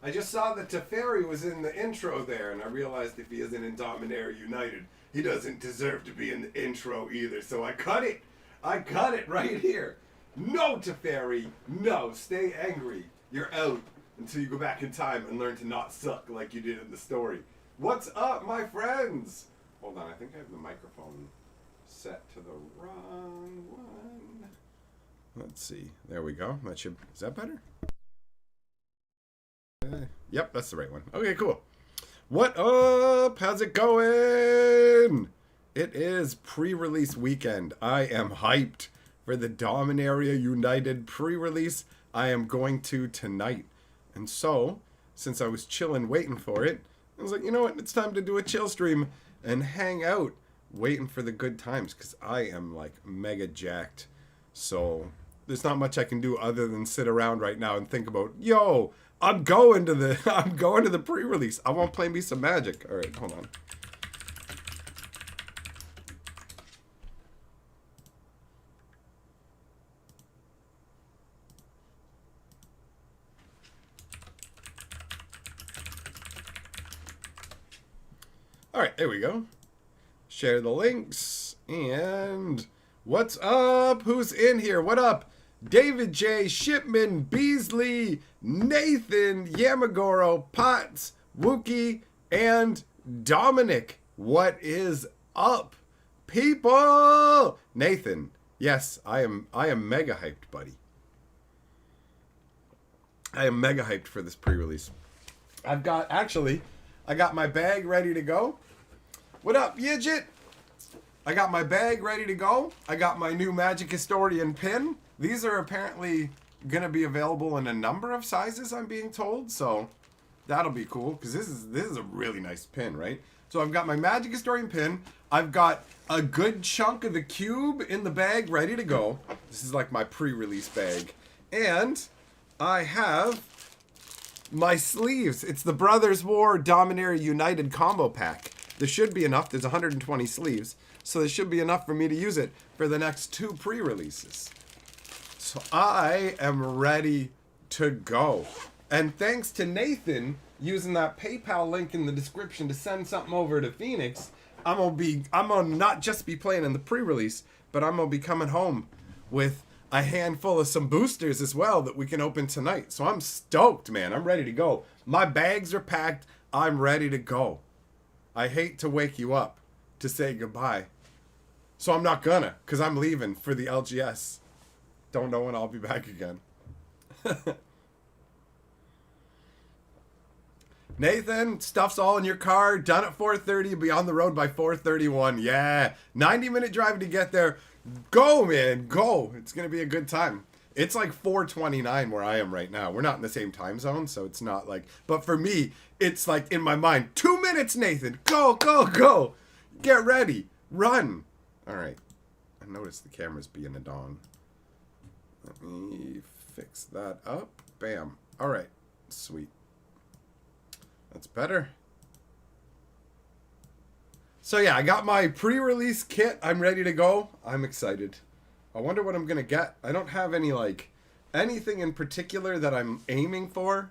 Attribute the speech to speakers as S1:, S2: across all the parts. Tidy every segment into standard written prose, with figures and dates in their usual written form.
S1: I just saw that Teferi was in the intro there, and I realized if he isn't in Dominaria United, he doesn't deserve to be in the intro either. So I cut it. I cut it right here. No, Teferi. No, stay angry. You're out until you go back in time and learn to not suck like you did in the story. What's up, my friends? Hold on, I think I have the microphone set to the wrong one. Let's see. There we go. That should. Is that better? Yep, that's the right one. Okay, cool. What up? How's it going? It is pre-release weekend. I am hyped for the Dominaria United pre-release. I am going to tonight. And so, since I was chilling waiting for it, I was like, you know what? It's time to do a chill stream and hang out waiting for the good times because I am like mega jacked. So, there's not much I can do other than sit around right now and think about, yo, I'm going to the pre-release. I want to play me some Magic. All right, hold on. All right, there we go. Share the links. And what's up? Who's in here? What up? David J, Shipman, Beasley, Nathan, Yamagoro, Potts, Wookie, and Dominic. What is up, people? Nathan, yes, I am mega hyped, buddy. I am mega hyped for this pre-release. I got my bag ready to go. What up, Yidget? I got my bag ready to go. I got my new Magic Historian pin. These are apparently going to be available in a number of sizes, I'm being told. So that'll be cool because this is a really nice pin, right? So I've got my Magic Historian pin. I've got a good chunk of the cube in the bag ready to go. This is like my pre-release bag. And I have my sleeves. It's the Brothers War Dominaria United combo pack. There should be enough. There's 120 sleeves. So there should be enough for me to use it for the next 2 pre-releases. So I am ready to go. And thanks to Nathan using that PayPal link in the description to send something over to Phoenix, I'm gonna not just be playing in the pre-release, but I'm gonna be coming home with a handful of some boosters as well that we can open tonight. So I'm stoked, man. I'm ready to go. My bags are packed. I'm ready to go. I hate to wake you up to say goodbye. So I'm not gonna, because I'm leaving for the LGS. Don't know when I'll be back again. Nathan, stuff's all in your car. Done at 4:30. Be on the road by 4:31. Yeah. 90-minute drive to get there. Go, man. Go. It's going to be a good time. It's like 4:29 where I am right now. We're not in the same time zone, so it's not like... But for me, it's like in my mind, 2 minutes, Nathan. Go, go, go. Get ready. Run. All right. I noticed the camera's being a dong. Let me fix that up. Bam. All right. Sweet. That's better. So yeah, I got my pre-release kit. I'm ready to go. I'm excited. I wonder what I'm going to get. I don't have anything in particular that I'm aiming for.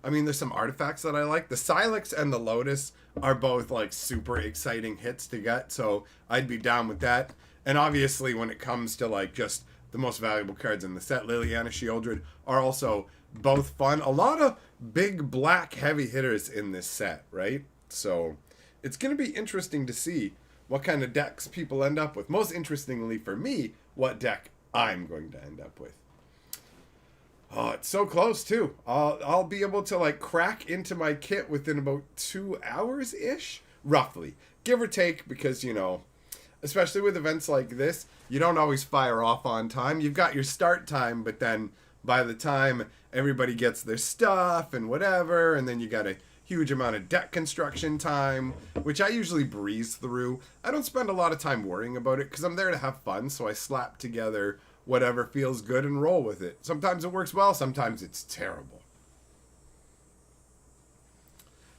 S1: I mean, there's some artifacts that I like. The Silex and the Lotus are both like super exciting hits to get. So I'd be down with that. And obviously when it comes to like just the most valuable cards in the set, Liliana Shieldred are also both fun. A lot of big black heavy hitters in this set, right? So it's going to be interesting to see what kind of decks people end up with. Most interestingly for me, what deck I'm going to end up with. Oh, it's so close too. I'll be able to like crack into my kit within about 2 hours-ish, roughly. Give or take, because, you know, especially with events like this, you don't always fire off on time. You've got your start time, but then by the time everybody gets their stuff and whatever, and then you got a huge amount of deck construction time, which I usually breeze through. I don't spend a lot of time worrying about it because I'm there to have fun, so I slap together whatever feels good and roll with it. Sometimes it works well, sometimes it's terrible.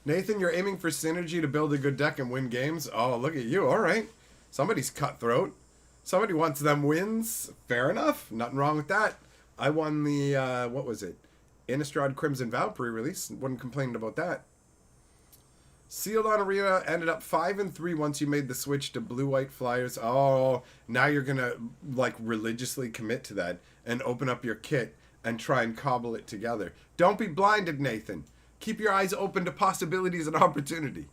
S1: Nathan, you're aiming for synergy to build a good deck and win games? Oh, look at you. All right. Somebody's cutthroat. Somebody wants them wins. Fair enough. Nothing wrong with that. I won the, what was it? Innistrad Crimson Vow pre-release. Wasn't complaining about that. Sealed on Arena ended up 5-3 once you made the switch to blue-white flyers. Oh, now you're going to, like, religiously commit to that and open up your kit and try and cobble it together. Don't be blinded, Nathan. Keep your eyes open to possibilities and opportunity.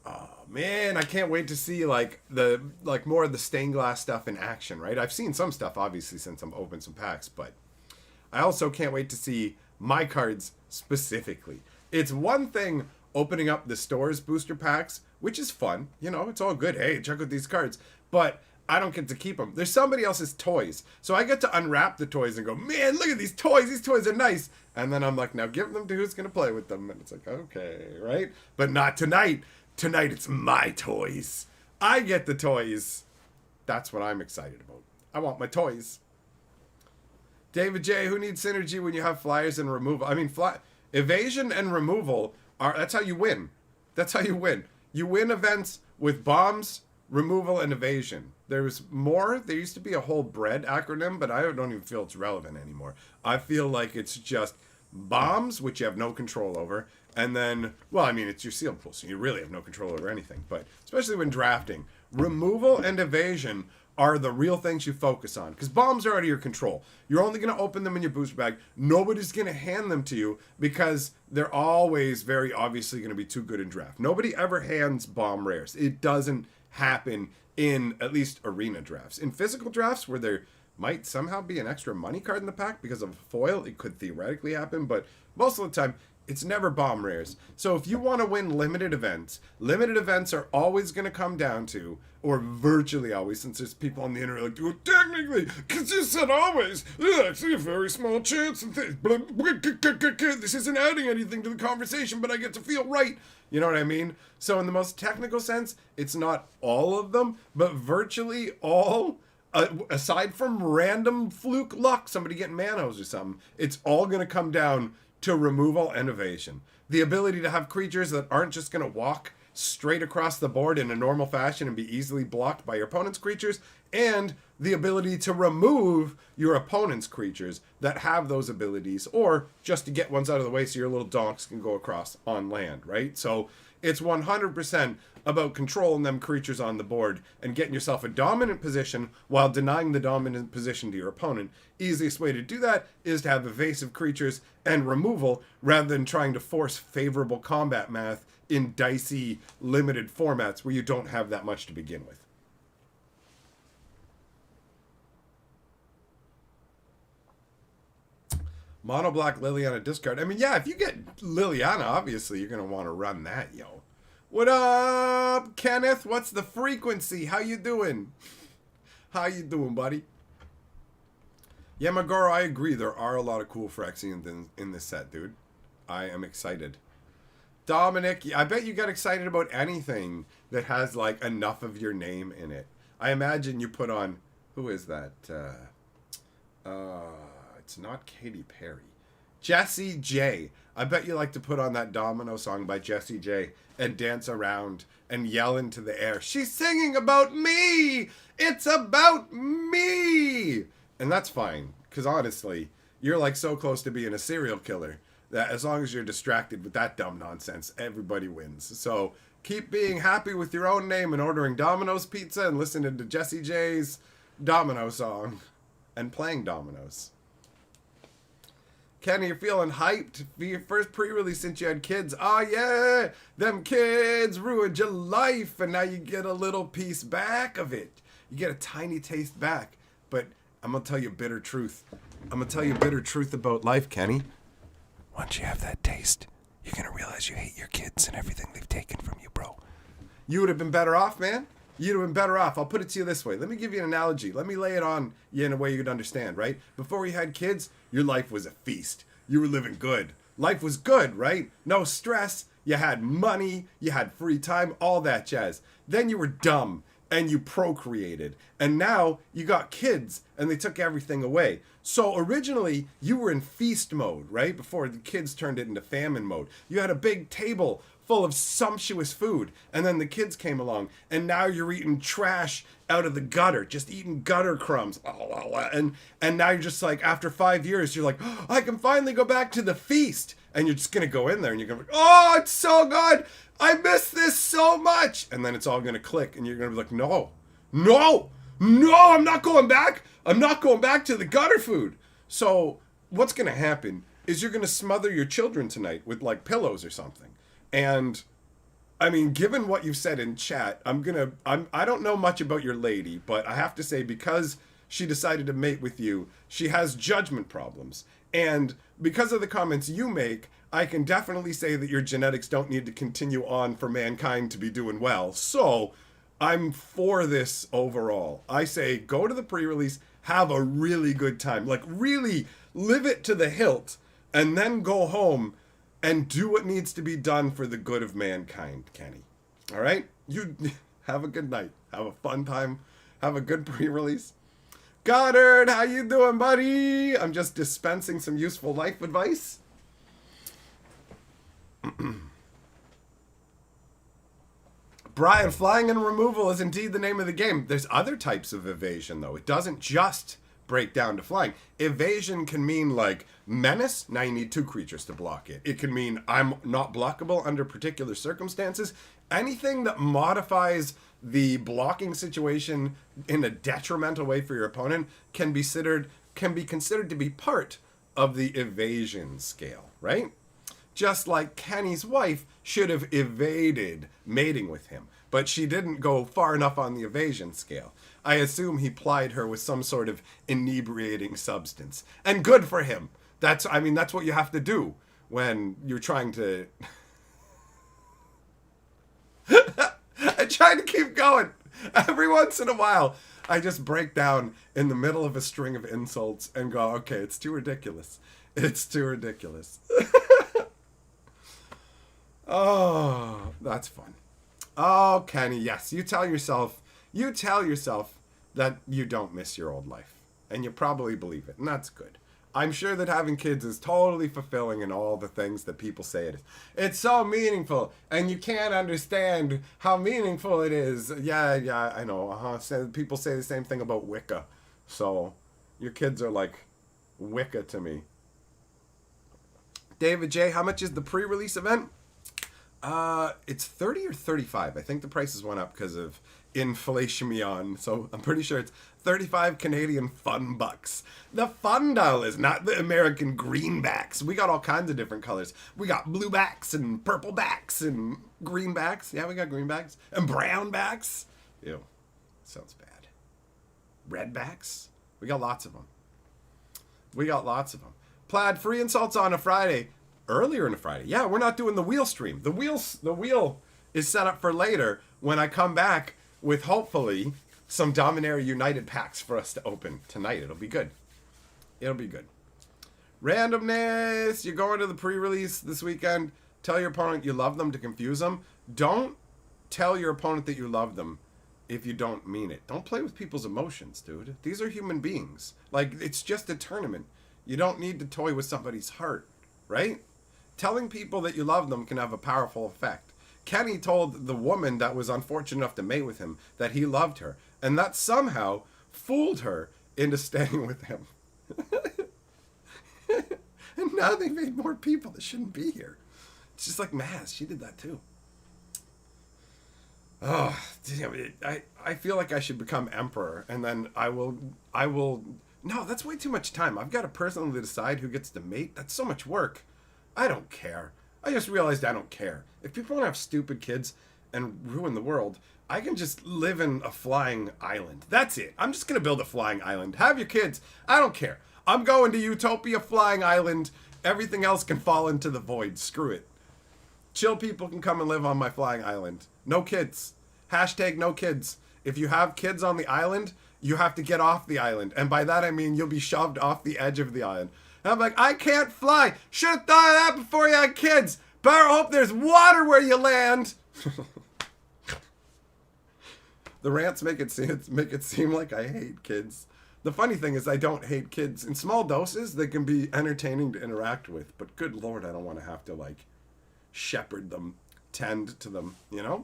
S1: Oh, man, I can't wait to see, like, more of the stained glass stuff in action, right? I've seen some stuff, obviously, since I'm opened some packs, but I also can't wait to see my cards specifically. It's one thing opening up the store's booster packs, which is fun. You know, it's all good. Hey, check out these cards. But I don't get to keep them. There's somebody else's toys. So I get to unwrap the toys and go, man, look at these toys. These toys are nice. And then I'm like, now give them to who's going to play with them. And it's like, okay, right? But not tonight. Tonight it's my toys. I get the toys. That's what I'm excited about. I want my toys. David J., who needs synergy when you have flyers and removal? I mean, evasion and removal that's how you win. That's how you win. You win events with bombs, removal, and evasion. There's more. There used to be a whole bread acronym, but I don't even feel it's relevant anymore. I feel like it's just bombs, which you have no control over, and then, well, I mean, it's your sealed pool, so you really have no control over anything, but especially when drafting. Removal and evasion are the real things you focus on, because bombs are out of your control. You're only going to open them in your booster bag. Nobody's going to hand them to you because they're always very obviously going to be too good in draft. Nobody ever hands bomb rares. It doesn't happen in at least arena drafts. In physical drafts where there might somehow be an extra money card in the pack because of a foil, it could theoretically happen, but most of the time it's never bomb rares. So if you want to win limited events are always going to come down to, or virtually always, since there's people on the internet like, well, technically, because you said always, there's actually a very small chance of things. This isn't adding anything to the conversation, but I get to feel right. You know what I mean? So in the most technical sense, it's not all of them, but virtually all, aside from random fluke luck, somebody getting Manos or something, it's all going to come down to removal and evasion. The ability to have creatures that aren't just going to walk straight across the board in a normal fashion and be easily blocked by your opponent's creatures, and the ability to remove your opponent's creatures that have those abilities, or just to get ones out of the way so your little donks can go across on land, right? So it's 100% about controlling them creatures on the board and getting yourself a dominant position while denying the dominant position to your opponent. Easiest way to do that is to have evasive creatures and removal rather than trying to force favorable combat math in dicey, limited formats where you don't have that much to begin with. Mono black Liliana discard. I mean, yeah, if you get Liliana, obviously you're going to want to run that, yo. What up, Kenneth? What's the frequency? How you doing? How you doing, buddy? Yeah, Magoro, I agree. There are a lot of cool Phyrexians in this set, dude. I am excited. Dominic, I bet you get excited about anything that has, like, enough of your name in it. I imagine you put on... Who is that? It's not Katy Perry. Jessie J. I bet you like to put on that Domino song by Jessie J and dance around and yell into the air. She's singing about me! It's about me! And that's fine, because honestly, you're like so close to being a serial killer that as long as you're distracted with that dumb nonsense, everybody wins. So keep being happy with your own name and ordering Domino's pizza and listening to Jessie J's Domino song and playing dominoes. Kenny, you're feeling hyped for your first pre-release since you had kids. Oh, yeah, them kids ruined your life, and now you get a little piece back of it. You get a tiny taste back. But I'm going to tell you a bitter truth. I'm going to tell you a bitter truth about life, Kenny. Once you have that taste, you're going to realize you hate your kids and everything they've taken from you, bro. You would have been better off, man. You'd have been better off. I'll put it to you this way. Let me give you an analogy. Let me lay it on you in a way you'd understand, right? Before you had kids, your life was a feast. You were living good. Life was good, right? No stress. You had money. You had free time. All that jazz. Then you were dumb and you procreated. And now you got kids and they took everything away. So originally you were in feast mode, right? Before the kids turned it into famine mode. You had a big table full of sumptuous food, and then the kids came along, and now you're eating trash out of the gutter, just eating gutter crumbs. And now you're just like, after 5 years, you're like, oh, I can finally go back to the feast. And you're just gonna go in there and you're gonna be, oh, it's so good. I miss this so much. And then it's all gonna click, and you're gonna be like, no, I'm not going back. I'm not going back to the gutter food. So what's going to happen is you're going to smother your children tonight with like pillows or something. And I mean, given what you've said in chat, I don't know much about your lady, but I have to say, because she decided to mate with you, she has judgment problems. And because of the comments you make, I can definitely say that your genetics don't need to continue on for mankind to be doing well. So I'm for this overall. I say go to the pre-release, have a really good time. Like, really live it to the hilt, and then go home and do what needs to be done for the good of mankind, Kenny. All right? You have a good night. Have a fun time. Have a good pre-release. Goddard, how you doing, buddy? I'm just dispensing some useful life advice. Brian, flying and removal is indeed the name of the game. There's other types of evasion, though. It doesn't just break down to flying. Evasion can mean, like, menace. Now you need 2 creatures to block it. It can mean I'm not blockable under particular circumstances. Anything that modifies the blocking situation in a detrimental way for your opponent can be considered to be part of the evasion scale, right? Just like Kenny's wife should have evaded mating with him, but she didn't go far enough on the evasion scale. I assume he plied her with some sort of inebriating substance. And good for him. That's what you have to do when you're trying to... I try to keep going. Every once in a while, I just break down in the middle of a string of insults and go, okay, it's too ridiculous. It's too ridiculous. Oh, that's fun. Oh, Kenny, yes. You tell yourself that you don't miss your old life. And you probably believe it, and that's good. I'm sure that having kids is totally fulfilling in all the things that people say it is. It's so meaningful, and you can't understand how meaningful it is. Yeah, I know. People say the same thing about Wicca. So, your kids are like Wicca to me. David J., how much is the pre-release event? It's 30 or 35. I think the prices went up because of inflation, so I'm pretty sure it's 35 Canadian fun bucks. The fun dollars, not the American greenbacks. We got all kinds of different colors. We got blue backs and purple backs and greenbacks. Yeah, we got greenbacks and brown backs. Ew, sounds bad. Red backs. We got lots of them. Plaid, free insults on a Friday. Earlier in a Friday. Yeah, we're not doing the wheel stream. The wheel is set up for later when I come back with hopefully some Dominaria United packs for us to open tonight. It'll be good. Randomness. You're going to the pre-release this weekend. Tell your opponent you love them to confuse them. Don't tell your opponent that you love them if you don't mean it. Don't play with people's emotions, dude. These are human beings. Like, it's just a tournament. You don't need to toy with somebody's heart, right? Telling people that you love them can have a powerful effect. Kenny told the woman that was unfortunate enough to mate with him that he loved her, and that somehow fooled her into staying with him. And now they made more people that shouldn't be here. It's just like Maz. She did that too. Oh, damn it. I feel like I should become emperor, and then I will... No, that's way too much time. I've got to personally decide who gets to mate. That's so much work. I don't care. I just realized I don't care. If people want to have stupid kids and ruin the world, I can just live in a flying island. That's it. I'm just going to build a flying island. Have your kids. I don't care. I'm going to Utopia Flying Island. Everything else can fall into the void. Screw it. Chill people can come and live on my flying island. No kids. Hashtag no kids. If you have kids on the island, you have to get off the island. And by that I mean you'll be shoved off the edge of the island. And I'm like, I can't fly. Should have thought of that before you had kids. Better hope there's water where you land. The rants make it seem like I hate kids. The funny thing is, I don't hate kids. In small doses, they can be entertaining to interact with. But good Lord, I don't want to have to, like, shepherd them, tend to them, you know?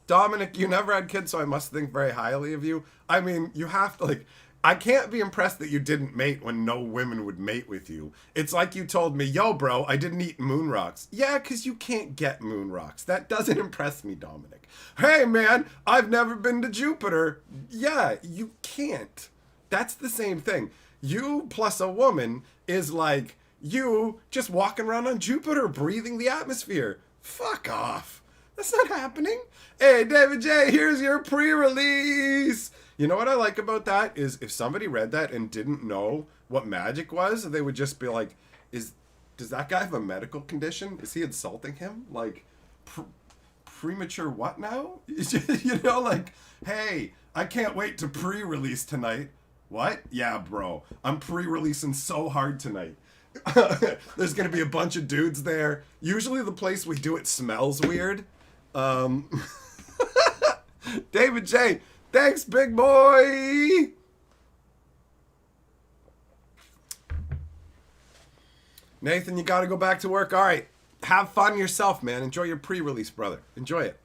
S1: Dominic, you never had kids, so I must think very highly of you. I mean, you have to, like, I can't be impressed that you didn't mate when no women would mate with you. It's like you told me, yo, bro, I didn't eat moon rocks. Yeah, because you can't get moon rocks. That doesn't impress me, Dominic. Hey, man, I've never been to Jupiter. Yeah, you can't. That's the same thing. You plus a woman is like you just walking around on Jupiter, breathing the atmosphere. Fuck off. That's not happening. Hey, David J., here's your pre-release. You know what I like about that is if somebody read that and didn't know what magic was, they would just be like, does that guy have a medical condition? Is he insulting him? Like, premature what now? You know, like, hey, I can't wait to pre-release tonight. What? Yeah, bro. I'm pre-releasing so hard tonight. There's going to be a bunch of dudes there. Usually the place we do it smells weird. David J., thanks, big boy! Nathan, you got to go back to work. All right. Have fun yourself, man. Enjoy your pre-release, brother. Enjoy it.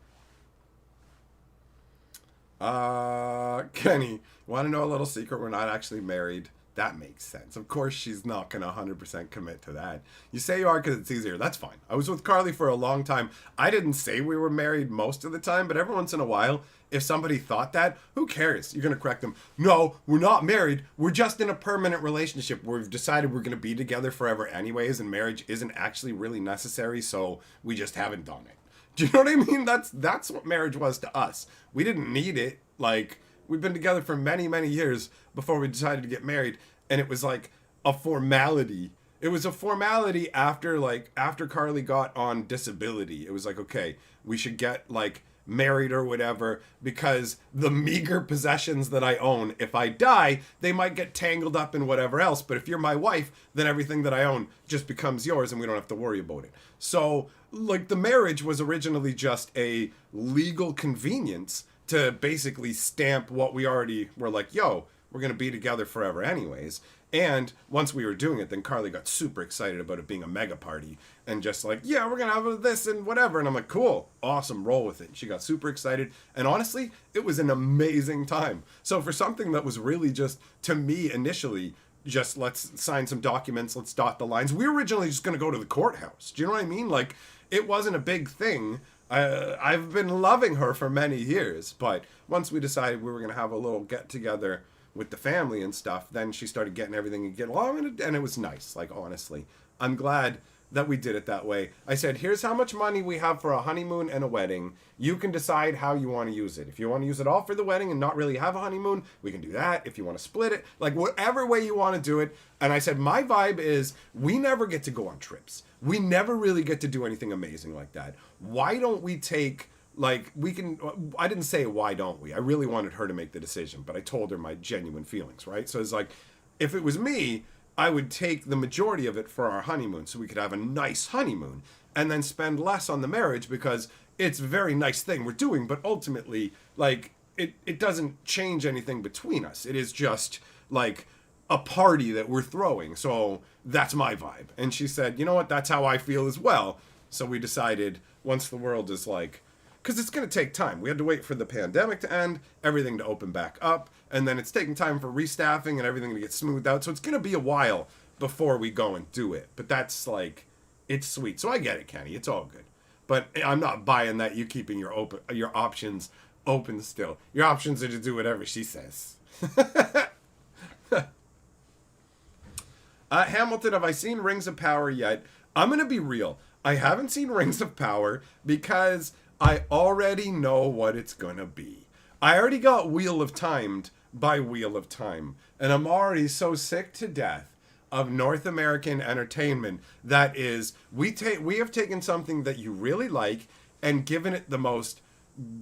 S1: Kenny, want to know a little secret? We're not actually married. That makes sense. Of course, she's not going to 100% commit to that. You say you are because it's easier. That's fine. I was with Carly for a long time. I didn't say we were married most of the time, but every once in a while, if somebody thought that, who cares? You're going to correct them. No, we're not married. We're just in a permanent relationship where we've decided we're going to be together forever anyways, and marriage isn't actually really necessary, so we just haven't done it. Do you know what I mean? That's what marriage was to us. We didn't need it. Like, we've been together for many, many years before we decided to get married, and it was like a formality. It was a formality after Carly got on disability. It was like, okay, we should get like married or whatever, because the meager possessions that I own, if I die, they might get tangled up in whatever else. But if you're my wife, then everything that I own just becomes yours and we don't have to worry about it. So like the marriage was originally just a legal convenience to basically stamp what we already were like, yo, we're going to be together forever anyways. And once we were doing it, then Carly got super excited about it being a mega party and just like, yeah, we're going to have this and whatever. And I'm like, cool, awesome, roll with it. She got super excited. And honestly, it was an amazing time. So for something that was really just, to me initially, just let's sign some documents, let's dot the lines. We were originally just going to go to the courthouse. Do you know what I mean? Like, it wasn't a big thing. I've been loving her for many years. But once we decided we were going to have a little get together with the family and stuff, then she started getting everything and get along, and it was nice. Like, honestly, I'm glad that we did it that way. I said, here's how much money we have for a honeymoon and a wedding. You can decide how you want to use it. If you want to use it all for the wedding and not really have a honeymoon, we can do that. If you want to split it, like whatever way you want to do it. And I said, my vibe is we never get to go on trips. We never really get to do anything amazing like that. Why don't we take, like, we can, I didn't say why don't we? I really wanted her to make the decision, but I told her my genuine feelings, right? So it's like, if it was me, I would take the majority of it for our honeymoon so we could have a nice honeymoon and then spend less on the marriage, because it's a very nice thing we're doing, but ultimately, like, it doesn't change anything between us. It is just like a party that we're throwing. So that's my vibe. And she said, you know what? That's how I feel as well. So we decided, once the world is like, because it's going to take time. We had to wait for the pandemic to end, everything to open back up, and then it's taking time for restaffing and everything to get smoothed out. So it's going to be a while before we go and do it. But that's like, it's sweet. So I get it, Kenny. It's all good. But I'm not buying that you keeping your options open still. Your options are to do whatever she says. Hamilton, have I seen Rings of Power yet? I'm going to be real. I haven't seen Rings of Power because I already know what it's going to be. I already got Wheel of Timed by Wheel of Time. And I'm already so sick to death of North American entertainment that is, we have taken something that you really like and given it the most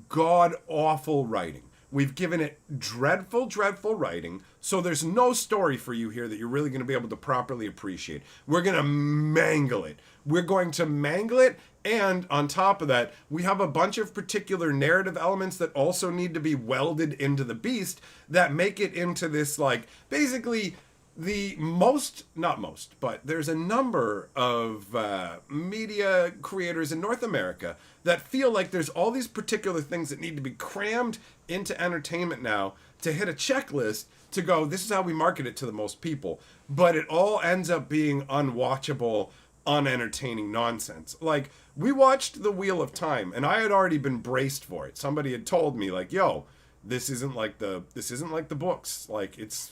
S1: god-awful writing. We've given it dreadful, dreadful writing, so there's no story for you here that you're really going to be able to properly appreciate. We're going to mangle it We're going to mangle it. And on top of that, we have a bunch of particular narrative elements that also need to be welded into the beast that make it into this, like, basically the most, not most, but there's a number of media creators in North America that feel like there's all these particular things that need to be crammed into entertainment now to hit a checklist to go, this is how we market it to the most people. But it all ends up being unwatchable, unentertaining nonsense. Like, we watched The Wheel of Time, and I had already been braced for it. Somebody had told me, like, yo, this isn't like the books. Like, it's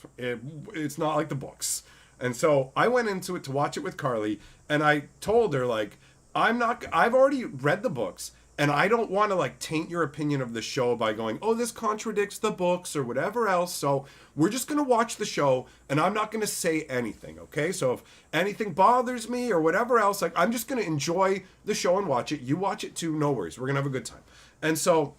S1: not like the books. And so I went into it to watch it with Carly, and I told her, like, I've already read the books, and I don't want to, like, taint your opinion of the show by going, oh, this contradicts the books or whatever else. So we're just going to watch the show, and I'm not going to say anything, okay? So if anything bothers me or whatever else, like, I'm just going to enjoy the show and watch it. You watch it too, no worries. We're going to have a good time. And so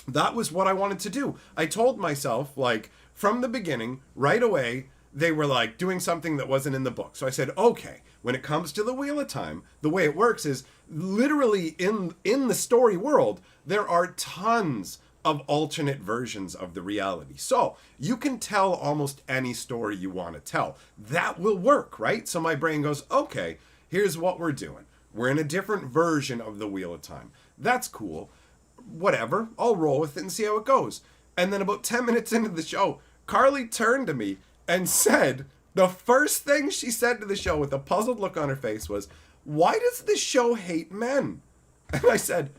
S1: that was what I wanted to do. I told myself, like, from the beginning, right away, they were, like, doing something that wasn't in the book. So I said, okay, when it comes to the Wheel of Time, the way it works is literally in the story world, there are tons of alternate versions of the reality. So you can tell almost any story you want to tell. That will work, right? So my brain goes, okay, here's what we're doing. We're in a different version of the Wheel of Time. That's cool. Whatever. I'll roll with it and see how it goes. And then about 10 minutes into the show, Carly turned to me and said, the first thing she said to the show with a puzzled look on her face was, why does this show hate men? And I said,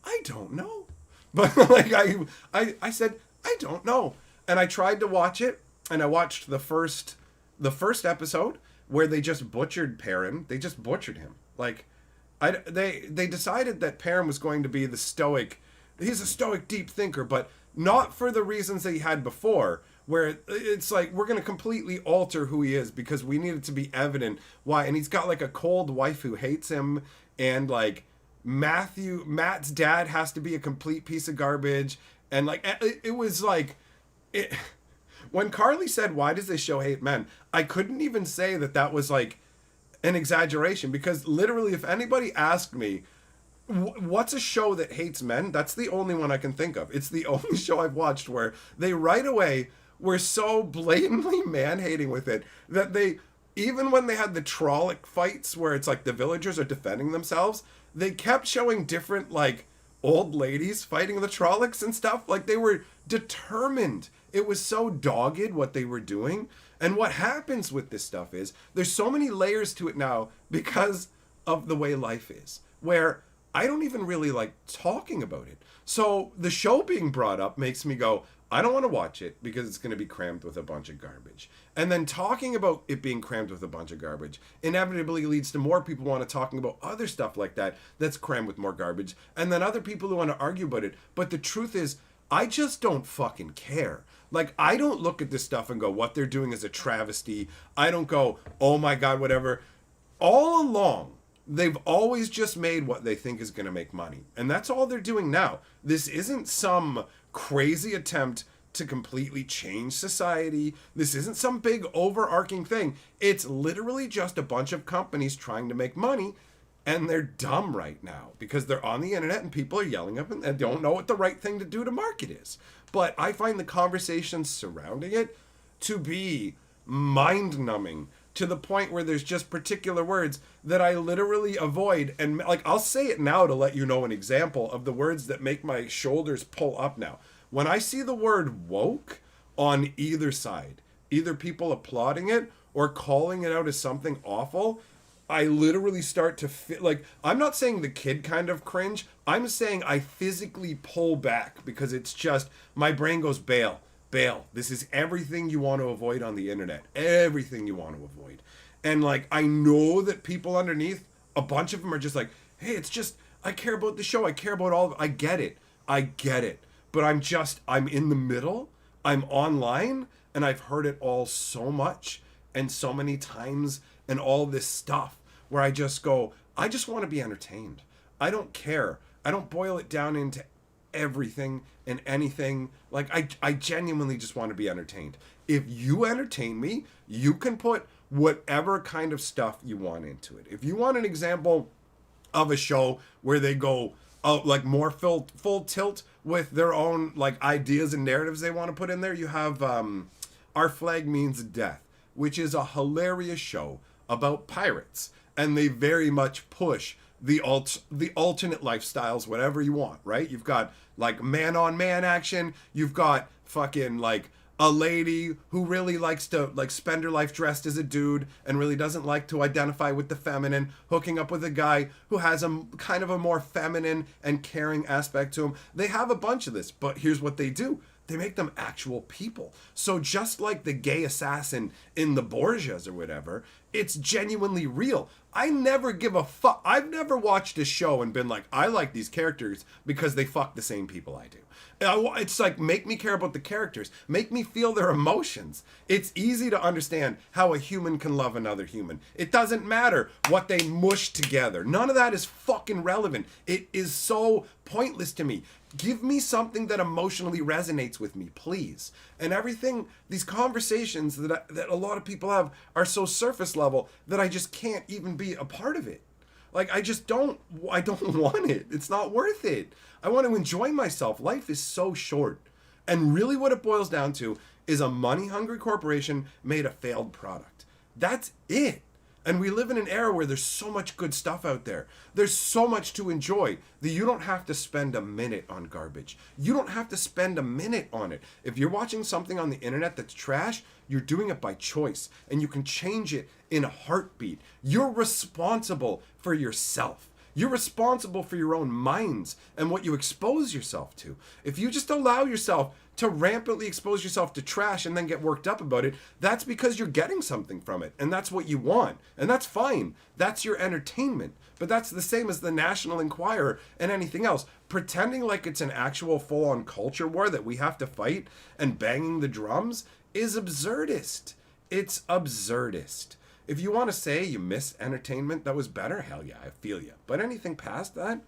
S1: I don't know. But like I said, I don't know. And I tried to watch it, and I watched the first episode where they just butchered Perrin. They just butchered him. Like, they decided that Perrin was going to be the stoic, he's a stoic deep thinker, but not for the reasons that he had before, where it's like, we're going to completely alter who he is because we need it to be evident why. And he's got like a cold wife who hates him, and like Matt's dad has to be a complete piece of garbage. And like, it was like, when Carly said, why does this show hate men? I couldn't even say that was like an exaggeration, because literally if anybody asked me, what's a show that hates men? That's the only one I can think of. It's the only show I've watched where they right away were so blatantly man-hating with it that they, even when they had the Trolloc fights where it's like the villagers are defending themselves, they kept showing different like old ladies fighting the Trollocs and stuff. Like, they were determined. It was so dogged what they were doing. And what happens with this stuff is there's so many layers to it now because of the way life is, where I don't even really like talking about it. So the show being brought up makes me go, I don't want to watch it because it's going to be crammed with a bunch of garbage. And then talking about it being crammed with a bunch of garbage inevitably leads to more people want to talking about other stuff like that that's crammed with more garbage. And then other people who want to argue about it. But the truth is, I just don't fucking care. Like, I don't look at this stuff and go, what they're doing is a travesty. I don't go, oh my God, whatever. All along, they've always just made what they think is going to make money. And that's all they're doing now. This isn't some crazy attempt to completely change society. This isn't some big overarching thing. It's literally just a bunch of companies trying to make money, and they're dumb right now because they're on the internet and people are yelling at them and don't know what the right thing to do to market is. But I find the conversations surrounding it to be mind-numbing, to the point where there's just particular words that I literally avoid. And like, I'll say it now to let you know an example of the words that make my shoulders pull up now. When I see the word woke on either side, either people applauding it or calling it out as something awful, I literally start to feel like, I'm not saying the kid kind of cringe. I'm saying I physically pull back because it's just, my brain goes, bail. This is everything you want to avoid on the internet. Everything you want to avoid. And like, I know that people underneath, a bunch of them are just like, hey, it's just, I care about the show. I care about all of it. I get it. But I'm in the middle. I'm online, and I've heard it all so much and so many times and all this stuff where I just go, I just want to be entertained. I don't care. I don't boil it down into everything and anything. Like, I genuinely just want to be entertained. If you entertain me, you can put whatever kind of stuff you want into it. If you want an example of a show where they go like more full tilt with their own like ideas and narratives they want to put in there, you have Our Flag Means Death, which is a hilarious show about pirates, and they very much push the alternate lifestyles, whatever you want, right? You've got like man on man action, you've got fucking like a lady who really likes to like spend her life dressed as a dude and really doesn't like to identify with the feminine, hooking up with a guy who has a kind of a more feminine and caring aspect to him. They have a bunch of this, but here's what they do. They make them actual people. So just like the gay assassin in the Borgias or whatever, it's genuinely real. I never give a fuck. I've never watched a show and been like, I like these characters because they fuck the same people I do. It's like, make me care about the characters. Make me feel their emotions. It's easy to understand how a human can love another human. It doesn't matter what they mush together. None of that is fucking relevant. It is so pointless to me. Give me something that emotionally resonates with me, please. And everything, these conversations that a lot of people have are so surface level that I just can't even be a part of it. Like, I don't want it. It's not worth it. I want to enjoy myself. Life is so short. And really what it boils down to is a money-hungry corporation made a failed product. That's it. And we live in an era where there's so much good stuff out there. There's so much to enjoy that you don't have to spend a minute on garbage. You don't have to spend a minute on it. If you're watching something on the internet that's trash, you're doing it by choice, and you can change it in a heartbeat. You're responsible for yourself. You're responsible for your own minds and what you expose yourself to. If you just allow yourself to rampantly expose yourself to trash and then get worked up about it, that's because you're getting something from it, and that's what you want, and that's fine. That's your entertainment. But that's the same as the National Enquirer and anything else. Pretending like it's an actual full-on culture war that we have to fight and banging the drums is absurdist. It's absurdist. If you want to say you miss entertainment that was better, hell yeah, I feel you. But anything past that,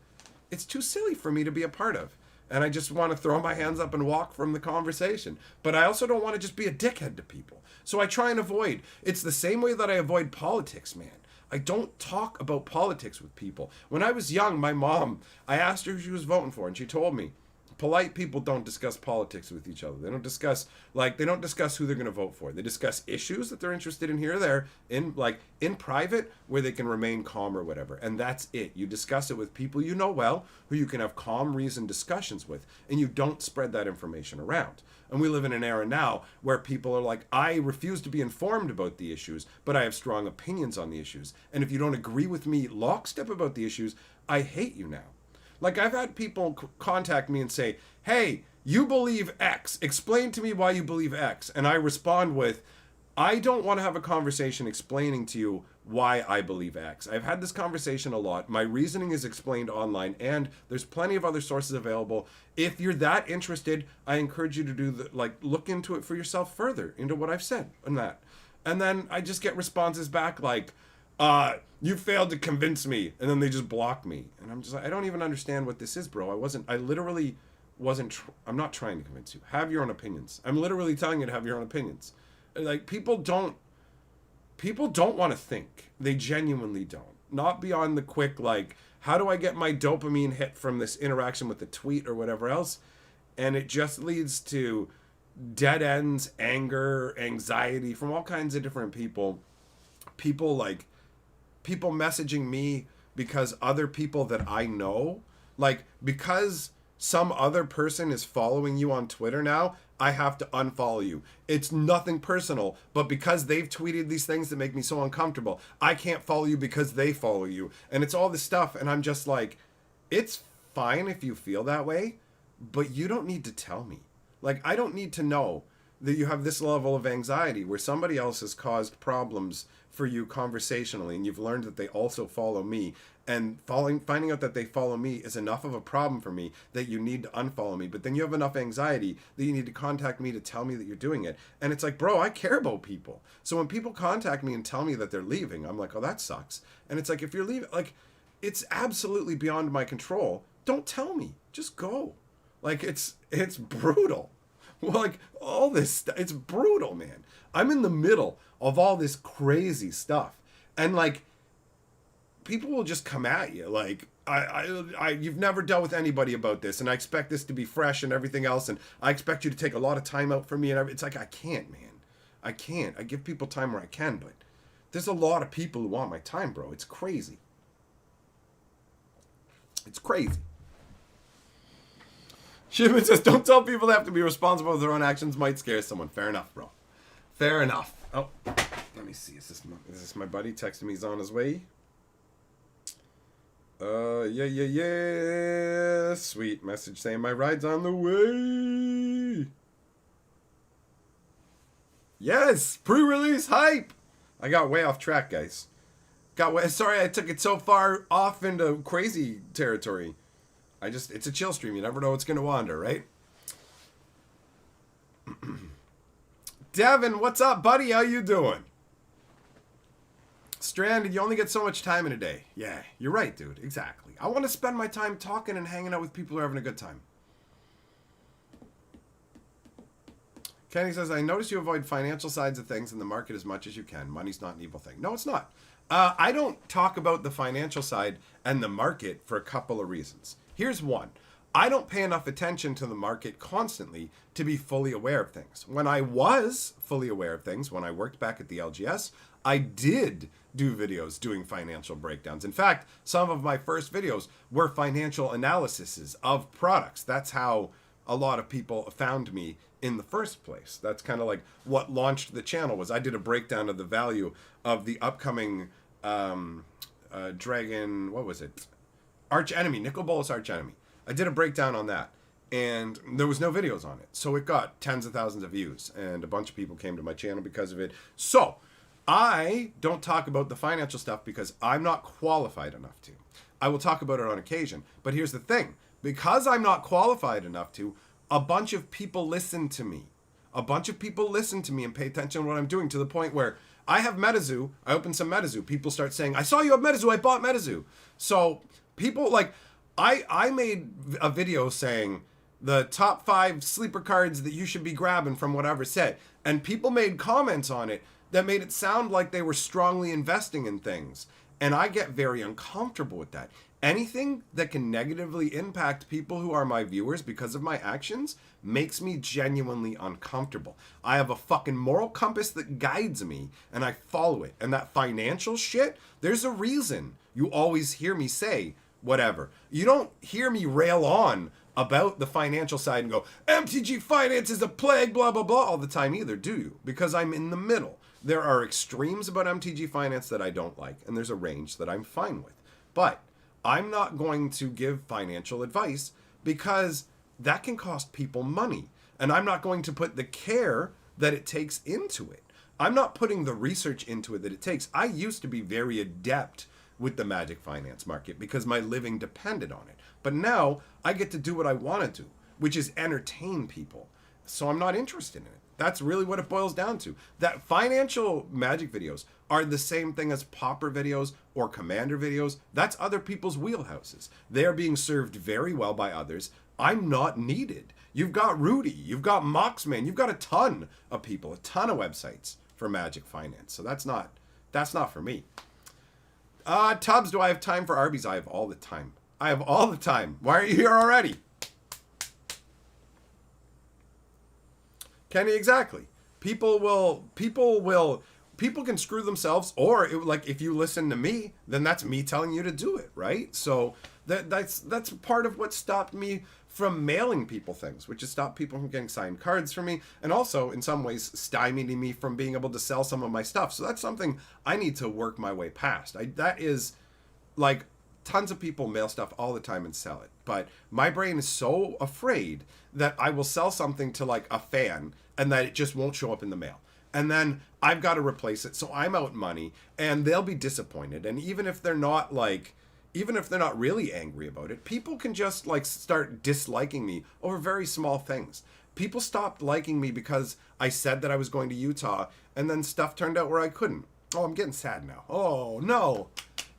S1: it's too silly for me to be a part of. And I just want to throw my hands up and walk from the conversation. But I also don't want to just be a dickhead to people. So I try and avoid. It's the same way that I avoid politics, man. I don't talk about politics with people. When I was young, my mom, I asked her who she was voting for, and she told me, polite people don't discuss politics with each other. They don't discuss who they're going to vote for. They discuss issues that they're interested in here or there in private where they can remain calm or whatever. And that's it. You discuss it with people you know well, who you can have calm, reasoned discussions with, and you don't spread that information around. And we live in an era now where people are like, I refuse to be informed about the issues, but I have strong opinions on the issues. And if you don't agree with me lockstep about the issues, I hate you now. Like, I've had people contact me and say, hey, you believe X. Explain to me why you believe X. And I respond with, I don't want to have a conversation explaining to you why I believe X. I've had this conversation a lot. My reasoning is explained online, and there's plenty of other sources available. If you're that interested, I encourage you to look into it for yourself further, into what I've said and that. And then I just get responses back like, you failed to convince me, and then they just block me. And I'm just like, I don't even understand what this is, bro. I'm not trying to convince you. Have your own opinions. I'm literally telling you to have your own opinions. Like, people don't want to think. They genuinely don't. Not beyond the quick, like, how do I get my dopamine hit from this interaction with the tweet or whatever else? And it just leads to dead ends, anger, anxiety from all kinds of different people. People messaging me because other people that I know, like, because some other person is following you on Twitter now, I have to unfollow you. It's nothing personal, but because they've tweeted these things that make me so uncomfortable, I can't follow you because they follow you. And it's all this stuff, and I'm just like, it's fine if you feel that way, but you don't need to tell me. Like, I don't need to know that you have this level of anxiety where somebody else has caused problems for you conversationally, and you've learned that they also follow me, and finding out that they follow me is enough of a problem for me that you need to unfollow me. But then you have enough anxiety that you need to contact me to tell me that you're doing it. And it's like, bro, I care about people. So when people contact me and tell me that they're leaving, I'm like, oh, that sucks. And it's like, if you're leaving, like, it's absolutely beyond my control. Don't tell me. Just go. Like, it's brutal. Like, all this stuff, it's brutal, man. I'm in the middle of all this crazy stuff. And, like, people will just come at you. Like, you've never dealt with anybody about this, and I expect this to be fresh and everything else, and I expect you to take a lot of time out for me. And it's like, I can't, man. I can't. I give people time where I can, but there's a lot of people who want my time, bro. It's crazy. It's crazy. Shipman says, don't tell people they have to be responsible for their own actions. Might scare someone. Fair enough, bro. Fair enough. Oh, let me see. Is this my buddy texting me he's on his way? Yeah. Sweet message saying my ride's on the way. Yes, pre-release hype. I got way off track, guys. Sorry, I took it so far off into crazy territory. It's a chill stream. You never know what's going to wander, right? Devin, what's up, buddy? How you doing? Stranded, you only get so much time in a day. Yeah, you're right, dude. Exactly. I want to spend my time talking and hanging out with people who are having a good time. Kenny says, I notice you avoid financial sides of things in the market as much as you can. Money's not an evil thing. No, it's not. I don't talk about the financial side and the market for a couple of reasons. Here's one. I don't pay enough attention to the market constantly to be fully aware of things. When I was fully aware of things, when I worked back at the LGS, I did do videos doing financial breakdowns. In fact, some of my first videos were financial analyses of products. That's how a lot of people found me in the first place. That's kind of like what launched the channel. Was I did a breakdown of the value of the upcoming dragon, what was it? Arch Enemy, Nicol Bolas Arch Enemy. I did a breakdown on that, and there was no videos on it. So it got tens of thousands of views, and a bunch of people came to my channel because of it. So I don't talk about the financial stuff because I'm not qualified enough to. I will talk about it on occasion. But here's the thing. Because I'm not qualified enough to, a bunch of people listen to me. A bunch of people listen to me and pay attention to what I'm doing, to the point where I have MetaZoo. I open some MetaZoo. People start saying, I saw you have MetaZoo. I bought MetaZoo. So people, like, I made a video saying the top 5 sleeper cards that you should be grabbing from whatever set. And people made comments on it that made it sound like they were strongly investing in things. And I get very uncomfortable with that. Anything that can negatively impact people who are my viewers because of my actions makes me genuinely uncomfortable. I have a fucking moral compass that guides me, and I follow it. And that financial shit, there's a reason you always hear me say whatever. You don't hear me rail on about the financial side and go, MTG Finance is a plague, blah, blah, blah, all the time either, do you? Because I'm in the middle. There are extremes about MTG Finance that I don't like, and there's a range that I'm fine with. But I'm not going to give financial advice because that can cost people money. And I'm not going to put the care that it takes into it. I'm not putting the research into it that it takes. I used to be very adept with the Magic Finance market because my living depended on it. But now I get to do what I want to do, which is entertain people. So I'm not interested in it. That's really what it boils down to. That financial Magic videos are the same thing as Pauper videos or Commander videos. That's other people's wheelhouses. They are being served very well by others. I'm not needed. You've got Rudy, you've got Moxman, you've got a ton of people, a ton of websites for Magic Finance. So that's not for me. Tubbs, do I have time for Arby's? I have all the time. I have all the time. Why are you here already? Kenny, exactly. People can screw themselves, or if you listen to me, then that's me telling you to do it, right? So that's part of what stopped me from mailing people things, which has stopped people from getting signed cards from me, and also in some ways stymieing me from being able to sell some of my stuff. So that's something I need to work my way past. That is, like, tons of people mail stuff all the time and sell it, but my brain is so afraid that I will sell something to, like, a fan and that it just won't show up in the mail. And then I've got to replace it, so I'm out money, and they'll be disappointed. And even if they're not really angry about it, people can just, like, start disliking me over very small things. People stopped liking me because I said that I was going to Utah, and then stuff turned out where I couldn't. Oh, I'm getting sad now. Oh, no.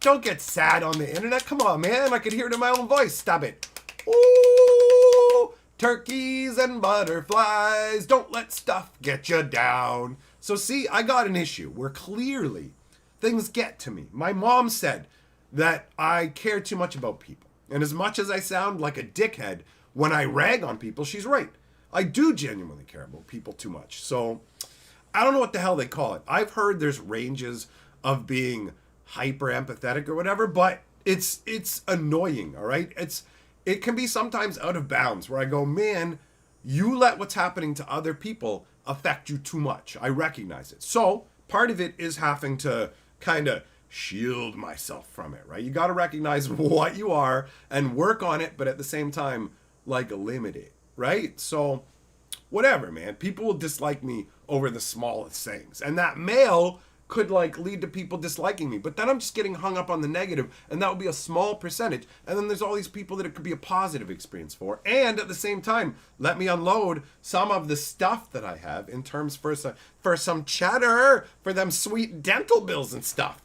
S1: Don't get sad on the internet. Come on, man. I could hear it in my own voice. Stop it. Ooh. Turkeys and butterflies, don't let stuff get you down. So see, I got an issue where clearly things get to me. My mom said that I care too much about people. And as much as I sound like a dickhead when I rag on people, she's right. I do genuinely care about people too much. So I don't know what the hell they call it. I've heard there's ranges of being hyper empathetic or whatever, but it's annoying, all right? It can be sometimes out of bounds where I go, man, you let what's happening to other people affect you too much. I recognize it. So part of it is having to kind of shield myself from it, right? You got to recognize what you are and work on it, but at the same time, like, limit it, right? So whatever, man. People will dislike me over the smallest things. And that mail could like lead to people disliking me, but then I'm just getting hung up on the negative, and that would be a small percentage. And then there's all these people that it could be a positive experience for, and at the same time let me unload some of the stuff that I have in terms for some cheddar for them sweet dental bills and stuff,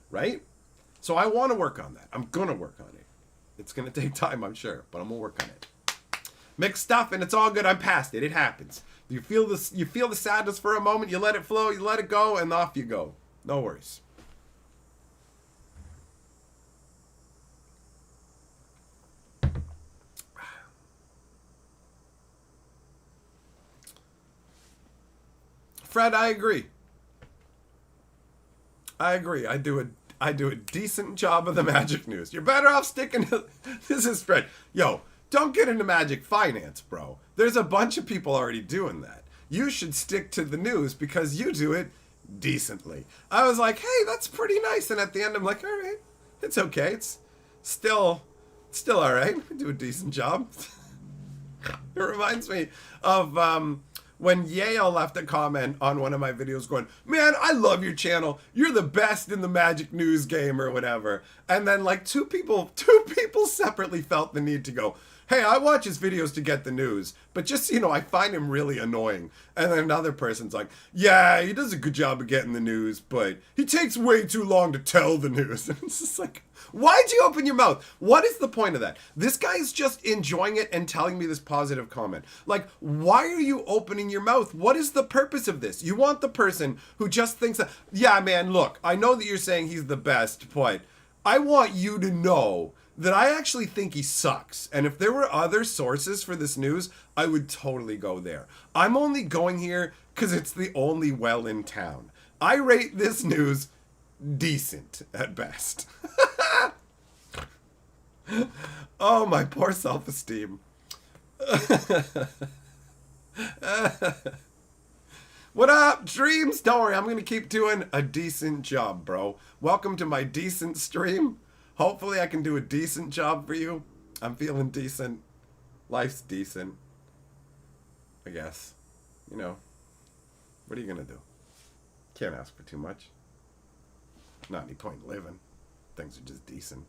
S1: right? So I want to work on that. I'm gonna work on it. It's gonna take time, I'm sure, but I'm gonna work on it. Mixed stuff, and it's all good. I'm past it. It happens. You feel this. You feel the sadness for a moment. You let it flow. You let it go, and off you go. No worries. Fred, I agree. I agree. I do a decent job of the magic news. You're better off sticking to. This is Fred. Yo, don't get into magic finance, bro. There's a bunch of people already doing that. You should stick to the news because you do it decently. I was like, hey, that's pretty nice. And at the end, I'm like, all right, it's okay. It's still all right. I do a decent job. It reminds me of when Yale left a comment on one of my videos going, man, I love your channel. You're the best in the magic news game or whatever. And then like two people separately felt the need to go, hey, I watch his videos to get the news, but just so you know, I find him really annoying. And then another person's like, yeah, he does a good job of getting the news, but he takes way too long to tell the news. And it's just like, why'd you open your mouth? What is the point of that? This guy's just enjoying it and telling me this positive comment. Like, why are you opening your mouth? What is the purpose of this? You want the person who just thinks that, yeah, man, look, I know that you're saying he's the best, but I want you to know that I actually think he sucks. And if there were other sources for this news, I would totally go there. I'm only going here because it's the only well in town. I rate this news decent at best. Oh, my poor self-esteem. What up, Dreams? Don't worry, I'm going to keep doing a decent job, bro. Welcome to my decent stream. Hopefully I can do a decent job for you. I'm feeling decent. Life's decent. I guess. You know. What are you going to do? Can't ask for too much. Not any point in living. Things are just decent.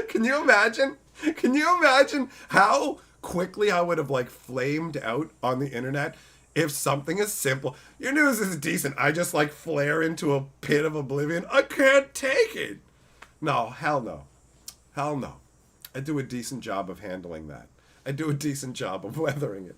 S1: Can you imagine? Can you imagine how quickly I would have like flamed out on the internet if something as simple, your news is decent, I just like flare into a pit of oblivion? I can't take it. No, hell no. Hell no. I do a decent job of handling that. I do a decent job of weathering it.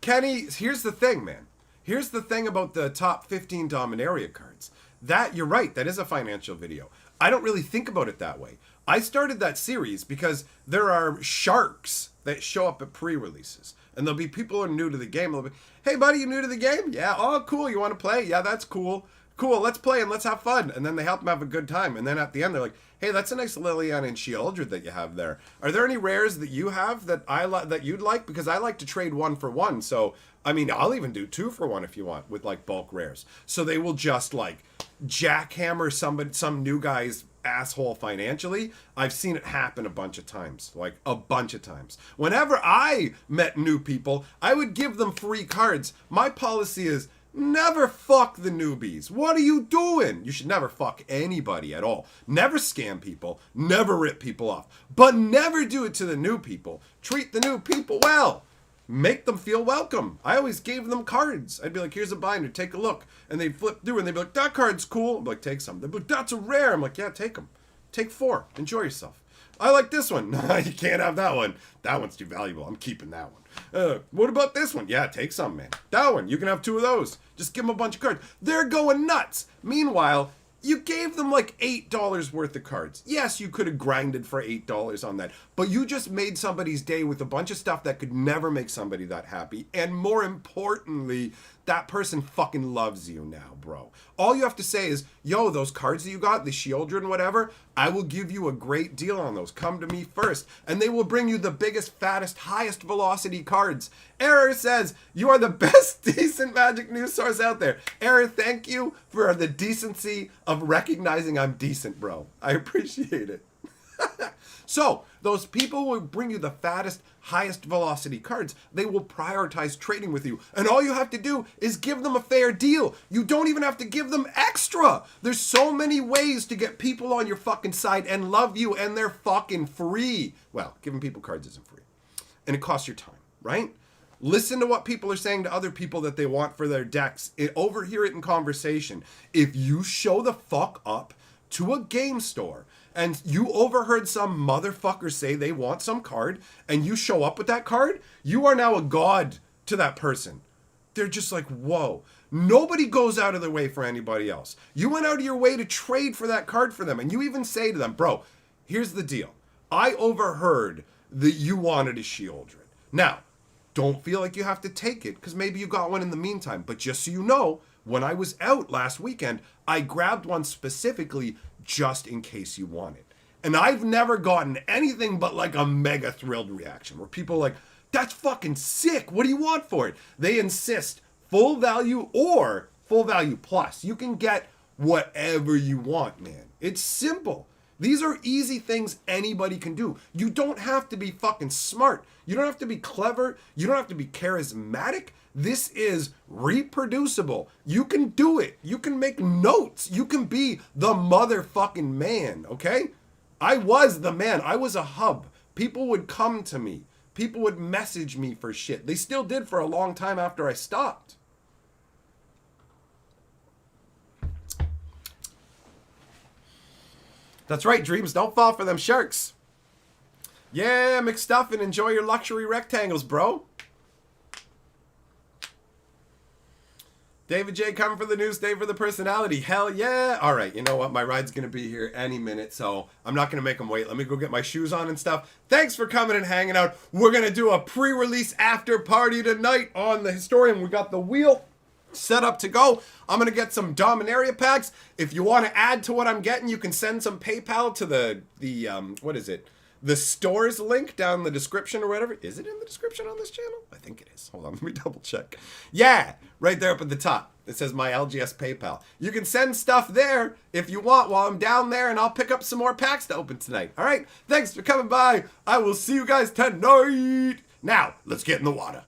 S1: Kenny, here's the thing, man. Here's the thing about the top 15 Dominaria cards. That, you're right, that is a financial video. I don't really think about it that way. I started that series because there are sharks that show up at pre-releases. And there'll be people who are new to the game. They'll be, hey, buddy, you new to the game? Yeah. Oh, cool. You want to play? Yeah, that's cool. Cool, let's play and let's have fun. And then they help them have a good time. And then at the end, they're like, hey, that's a nice Liliana and Sheoldred that you have there. Are there any rares that you have that that you'd like? Because I like to trade 1 for 1. So, I mean, I'll even do 2 for 1 if you want with like bulk rares. So they will just like jackhammer some new guy's asshole financially. I've seen it happen a bunch of times, like a bunch of times. Whenever I met new people, I would give them free cards. My policy is never fuck the newbies. What are you doing? You should never fuck anybody at all. Never scam people. Never rip people off. But never do it to the new people. Treat the new people well. Make them feel welcome. I always gave them cards. I'd be like, here's a binder, take a look. And they'd flip through and they'd be like, that card's cool. I'm like, take some. They'd be like, that's a rare. I'm like, yeah, take them. Take 4. Enjoy yourself. I like this one. No, you can't have that one. That one's too valuable. I'm keeping that one. What about this one? Yeah, take some, man. That one, you can have 2 of those. Just give them a bunch of cards. They're going nuts. Meanwhile, you gave them like $8 worth of cards. Yes, you could have grinded for $8 on that, but you just made somebody's day with a bunch of stuff that could never make somebody that happy. And more importantly, that person fucking loves you now, bro. All you have to say is, yo, those cards that you got, the Shieldred, whatever, I will give you a great deal on those. Come to me first. And they will bring you the biggest, fattest, highest velocity cards. Error says, you are the best decent Magic news source out there. Error, thank you for the decency of recognizing I'm decent, bro. I appreciate it. So, those people will bring you the fattest, highest velocity cards. They will prioritize trading with you. And all you have to do is give them a fair deal. You don't even have to give them extra. There's so many ways to get people on your fucking side and love you, and they're fucking free. Well, giving people cards isn't free. And it costs your time, right? Listen to what people are saying to other people that they want for their decks. Overhear it in conversation. If you show the fuck up to a game store and you overheard some motherfucker say they want some card and you show up with that card, you are now a god to that person. They're just like, whoa. Nobody goes out of their way for anybody else. You went out of your way to trade for that card for them, and you even say to them, bro, here's the deal. I overheard that you wanted a Shieldred. Now, don't feel like you have to take it, because maybe you got one in the meantime. But just so you know, when I was out last weekend, I grabbed one specifically just in case you want it. And I've never gotten anything but like a mega thrilled reaction where people are like, that's fucking sick. What do you want for it? They insist full value or full value plus. You can get whatever you want, man. It's simple. These are easy things anybody can do. You don't have to be fucking smart. You don't have to be clever. You don't have to be charismatic. This is reproducible. You can do it. You can make notes. You can be the motherfucking man, okay? I was the man. I was a hub. People would come to me. People would message me for shit. They still did for a long time after I stopped. That's right, dreams don't fall for them sharks. Yeah, McStuffin, enjoy your luxury rectangles, bro. David J coming for the news, Dave for the personality. Hell yeah. All right, you know what? My ride's going to be here any minute, so I'm not going to make them wait. Let me go get my shoes on and stuff. Thanks for coming and hanging out. We're going to do a pre-release after party tonight on the Historian. We got the wheel set up to go. I'm going to get some Dominaria packs. If you want to add to what I'm getting, you can send some PayPal to the what is it? The stores link down in the description or whatever. Is it in the description on this channel? I think it is. Hold on, let me double check. Yeah, right there up at the top. It says my LGS PayPal. You can send stuff there if you want while I'm down there, and I'll pick up some more packs to open tonight. All right, thanks for coming by. I will see you guys tonight. Now, let's get in the water.